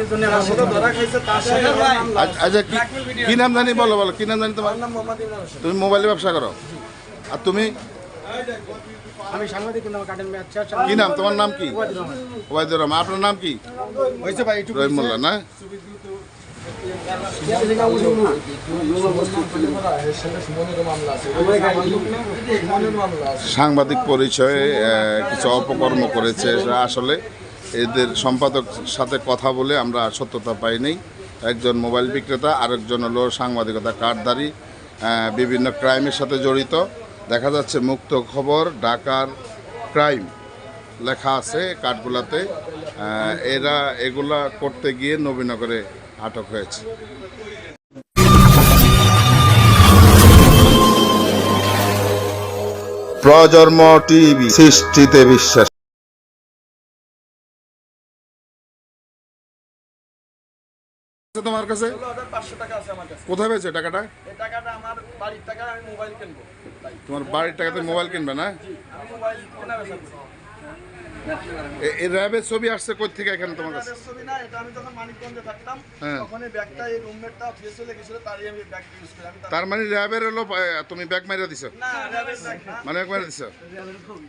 কারণের জন্য আমার সাথে ধরা খাইছে তার সাথে আচ্ছা কি নাম জানি বলো কি নাম জানি তোমার? নাম মোহাম্মদ ইমরান হোসেন। তুমি মোবাইলে ব্যবসা করো? আর তুমি? আমি সাংবাদিক কিন্তু আমার কাটেন ম্যাচ কি নাম তোমার? নাম কি? ওবায়দুর রহমান। আপনার নাম কি? হইছে ভাই একটু রহিমুল্লাহ না? সাংবাদিক পরিচয়ে কিছু অপকর্ম করেছে আসলে এদের সম্পাদক সাথে কথা বলে আমরা সত্যতা পাইনি। একজন মোবাইল বিক্রেতা, আরেকজন হলো সাংবাদিকতা কার্ডধারী, বিভিন্ন ক্রাইমের সাথে জড়িত। দেখা যাচ্ছে মুক্ত খবর, ঢাকার ক্রাইম লেখা আছে কার্ডগুলাতে। এরা এগুলা করতে গিয়ে নবীনগরে আটক হয়েছে। প্রজন্ম টিভি, সৃষ্টিতে বিশ্বাস। তোমার কাছে 500 টাকা আছে আমার কাছে। কোথায় পেয়েছে টাকাটা? এই টাকাটা আমার বাড়ির টাকা, আমি মোবাইল কিনবো তাই। তোমার বাড়ির টাকাতে মোবাইল কিনবে না? জি, আমি মোবাইল কেনা বেচা করি। এই র্যাবের ছবি আসছে কই থেকে এখানে তোমার কাছে? এটা ছবি না, এটা আমি যখন মানিকগঞ্জে থাকতাম হ্যাঁ। তখন এই ব্যাগটা এই রুমমেটটা ফেস চলে গেছিল, তারই আমি ব্যাগ ইউজ করি। আমি তার মানে র্যাবের হলো তুমি ব্যাগ মাইরা দিছো? না, র্যাবের ব্যাগ না। মানে ব্যাগ মাইরা দিছো? র্যাবের ছবি।